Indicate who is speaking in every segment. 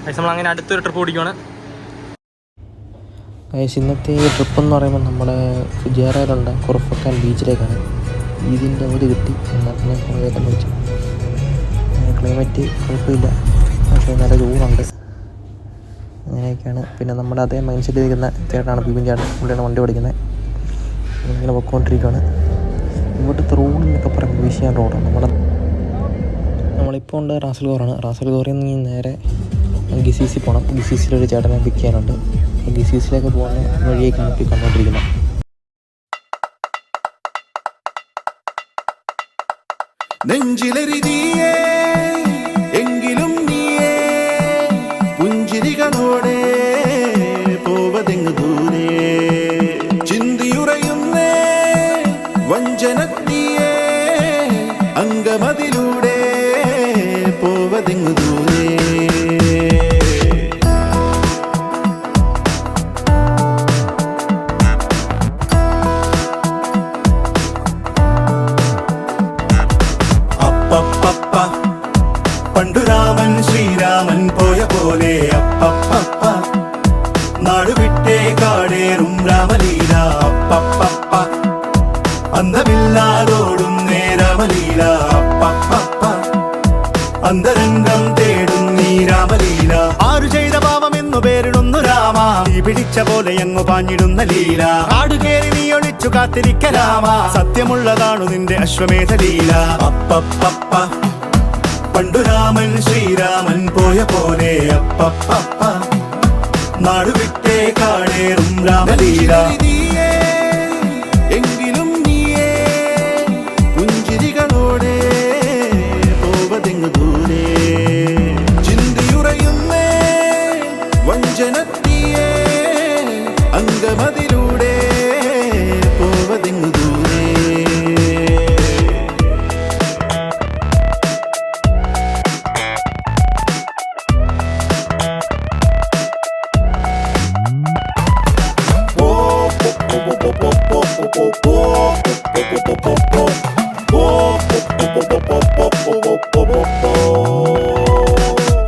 Speaker 1: നമ്മളങ്ങനെ അടുത്തൊരു ട്രിപ്പ് ഓടിക്കുവാണ്.
Speaker 2: ഇന്നത്തെ ട്രിപ്പ് എന്ന് പറയുമ്പോൾ നമ്മുടെ ഫുജിയാറയിലുണ്ട് കുറഫക്കാൻ ബീച്ചിലേക്കാണ്. ഇതിൻ്റെ അവധി കിട്ടി എന്നാൽ പിന്നെ പോയേക്കെന്ന് വെച്ചു. ക്ലൈമറ്റ് കുഴപ്പമില്ല, പക്ഷേ നല്ല ചൂടുണ്ട്. അങ്ങനെയൊക്കെയാണ്. പിന്നെ നമ്മുടെ അതേ മൈൻഡ് സെറ്റ് ഇരിക്കുന്ന ചേട്ടനാണ് ബിബിൻ ചേട്ടൻ. പുള്ളിയാണ് വണ്ടി ഓടിക്കുന്നത്. ഇങ്ങനെ പൊയ്ക്കൊണ്ടിരിക്കുകയാണ്. ഇവിടുത്തെ റോഡിനൊക്കെ പറയുമ്പോൾ വിഷയം റോഡാണ്. നമ്മളിപ്പോൾ ഉണ്ട് റാസൽഗോറാണ്. റാസൽഗോറിൽ നിന്ന് നേരെ ഗിസീസി പോകണം. ഗിസീസിലൊരു ചേട്ടനെ പിക്ക് ചെയ്യാനുണ്ട്. ഗിസീസിലേക്ക് പോകുന്ന വഴിയേക്കാണ് ഇപ്പോൾ കണ്ടുകൊണ്ടിരിക്കുന്നത്.
Speaker 3: നെഞ്ചിലെരിതിയേ എങ്കിലും നീയേ പുഞ്ചിരികളോടെ പോവതെങ്ങു ദൂരെ ചിന്തിയുറയുന്നേ വഞ്ചനത്തിയേ അംഗമതിലൂടെ പോവതെങ്ങു ദൂരെ പണ്ടു രാമൻ ശ്രീരാമൻ പോയ പോലെ അപ്പപ്പ നാടുവിട്ടേ കാടേറും രാമലീല അപ്പപ്പ അന്തമില്ലാതോടും നേരാമലീല അപ്പപ്പ അന്തരംഗം തേടും നീ രാമലീല ആരു ചെയ്ത പാപമെന്നു പേരിടുന്നു രാമ തീ പിടിച്ച പോലെ എങ്ങു പാഞ്ഞിടുന്ന ലീല ആടുകേറി നീ ഒളിച്ചു കാത്തിരിക്ക രാമ സത്യമുള്ളതാണു നിന്റെ അശ്വമേധ ലീല അപ്പപ്പ പണ്ടു രാമൻ ശ്രീരാമൻ പോയ പോലെ അപ്പപ്പ നാടുവിട്ടേ കാടേറും രാമലീല എങ്കിലും നീയേ പുഞ്ചിരികളോടെ പോവതെങ്ങു ദൂരെ ചിന്തിയുറയുന്നേ വഞ്ചനത്തിയേ അംഗമതിലൂടെ പോവതെങ്ങു ദൂരെ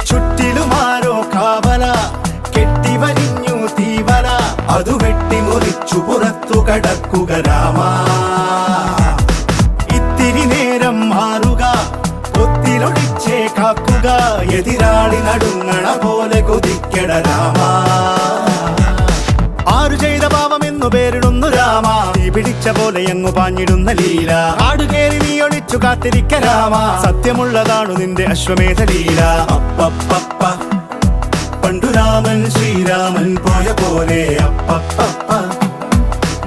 Speaker 3: ചുറ്റിലുമാരോ കാവല കെട്ടിവരിഞ്ഞു തീവല അതു വെട്ടിമുറിച്ചു പുറത്തു കടക്കുക രാമ ഇത്തിരി നേരം മാറുക കൊത്തിലൊടിച്ചേ കാക്കുക എതിരാളി നടുങ്ങണ പോലെ കൊതിക്കട രാമ ആരു ചെയ്ത പാപമെന്നു പേരിടുന്നു രാമ തീ പിടിച്ച പോലെ എങ്ങു പാഞ്ഞിടുന്ന ലീല ആടുകേറി നീ ഒളിച്ചു കാത്തിരിക്ക രാമ സത്യമുള്ളതാണു നിന്റെ അശ്വമേധ ലീല അപ്പപ്പ പണ്ടു രാമൻ ശ്രീരാമൻ പോയ പോലെ അപ്പപ്പ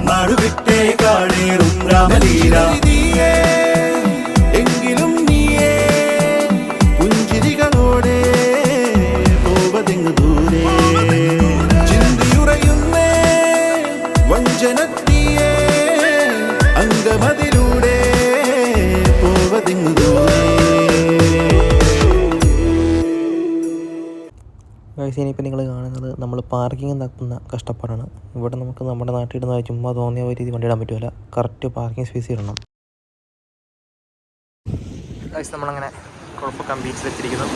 Speaker 3: നാടുവിട്ടേ കാടേറും രാമലീല എങ്കിലും നീയേ പുഞ്ചിരികളോടെ പോവതെങ്ങു ദൂരെ ചിന്തിയുറയുന്നേ വഞ്ചനത്തിയേ അംഗമതിലൂടെ പോവതെങ്ങു ദൂരെ
Speaker 2: ഇനിയിപ്പോൾ നിങ്ങൾ കാണുന്നത് നമ്മൾ പാർക്കിംഗ് നടത്തുന്ന കഷ്ടപ്പാടാണ്. ഇവിടെ നമുക്ക് നമ്മുടെ നാട്ടിലിടുന്ന ചുമ്മാ തോന്നിയ രീതി വണ്ടി ഇടാൻ പറ്റില്ല. കറക്റ്റ് പാർക്കിംഗ് സ്പേസ് ഇടണം.
Speaker 1: നമ്മളങ്ങനെ കുഴപ്പക്കാൻ ബീച്ചിലെത്തിയിരിക്കുന്നു.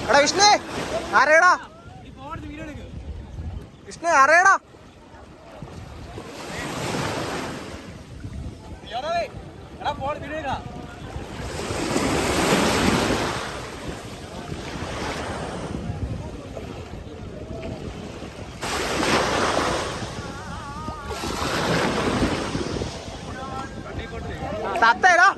Speaker 2: എടാ വിഷ്ണു ആരേടാ വിഷ്ണു ആരേടാ
Speaker 1: സത്തേടാ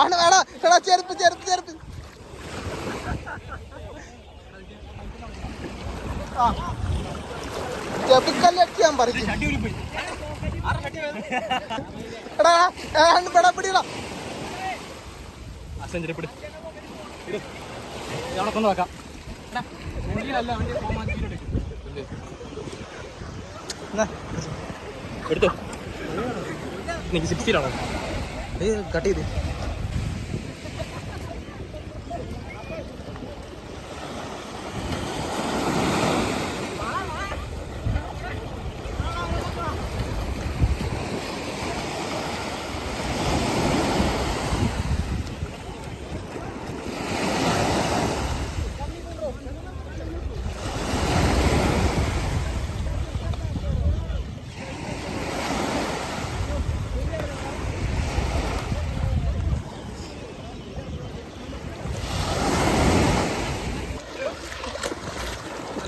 Speaker 1: ആണ് വേടാ എടാ ചെരുപ്പ് ചെരുപ്പ് ചെരുപ്പ് ചെപ്പിക്കല്ലടിക്കാൻ പറയും എടാ പെടാ പിടിയടാ കൊണ്ടു വെക്കാം എടുത്തോ എനിക്ക് 60 കട്ട് ചെയ്ത്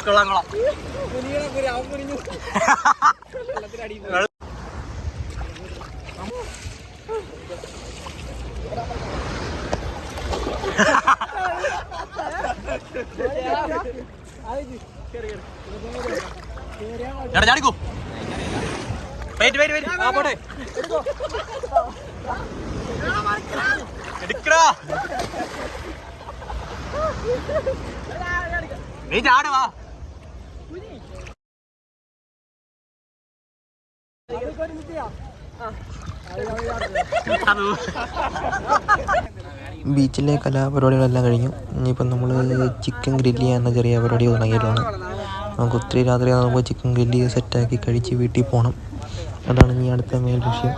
Speaker 1: കൊള്ളാം കൊള്ളാം ചാടിക്കോ വെയിറ്റ് വെയിറ്റ് വെയിറ്റ് ആ പോട്ടെ എടുക്കടാ നീ ചാടുവാ
Speaker 2: ബീച്ചിലെ കലാപരിപാടികളെല്ലാം കഴിഞ്ഞു. ഇനിയിപ്പം നമ്മൾ ചിക്കൻ ഗ്രില്ല് ചെയ്യാവുന്ന ചെറിയ പരിപാടി തുടങ്ങിയിട്ടാണ്. നമുക്ക് ഒത്തിരി രാത്രി നമുക്ക് ചിക്കൻ ഗ്രില്ല് ചെയ്ത് സെറ്റാക്കി കഴിച്ച് വീട്ടിൽ പോകണം. അതാണ് ഇനി അടുത്ത മെയിൻ ലക്ഷ്യം.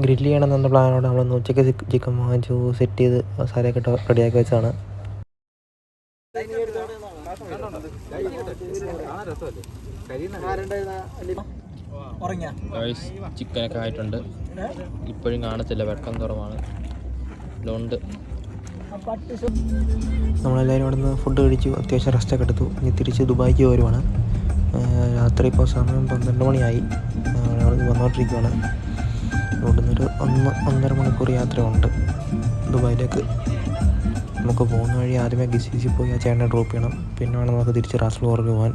Speaker 2: ഗ്രില്ല് ചെയ്യണമെന്ന പ്ലാനോടെ നമ്മളൊന്ന് ഉച്ചയ്ക്ക് ചിക്കൻ വാങ്ങിച്ചു സെറ്റ് ചെയ്ത് മസാലയൊക്കെ ഇട്ട് റെഡിയാക്കി വെച്ചതാണ്. ചിക്കനൊക്കെ ആയിട്ടുണ്ട്. ഇപ്പോഴും കാണത്തില്ല, വെട്ടം കുറവാണ്. അതുകൊണ്ട് നമ്മളെല്ലാവരും ഇവിടെ നിന്ന് ഫുഡ് കഴിച്ചു, അത്യാവശ്യം റെസ്റ്റൊക്കെ എടുത്തു. ഇനി തിരിച്ച് ദുബായിക്ക് വരുവാണ്. രാത്രി ഇപ്പോൾ സമയം 12 മണിയായി. വന്നുകൊണ്ടിരിക്കുകയാണ്. ഇവിടെ നിന്നൊരു 1.5 മണിക്കൂർ യാത്രയുണ്ട് ദുബായിലേക്ക്. നമുക്ക് പോകുന്ന വഴി ആദ്യമേ ഗിസിസി പോയി ആ ചേട്ടനെ ഡ്രോപ്പ് ചെയ്യണം. പിന്നെ വേണം നമുക്ക് തിരിച്ച് റാസ് ഫ്ലോറിൽ പോകാൻ.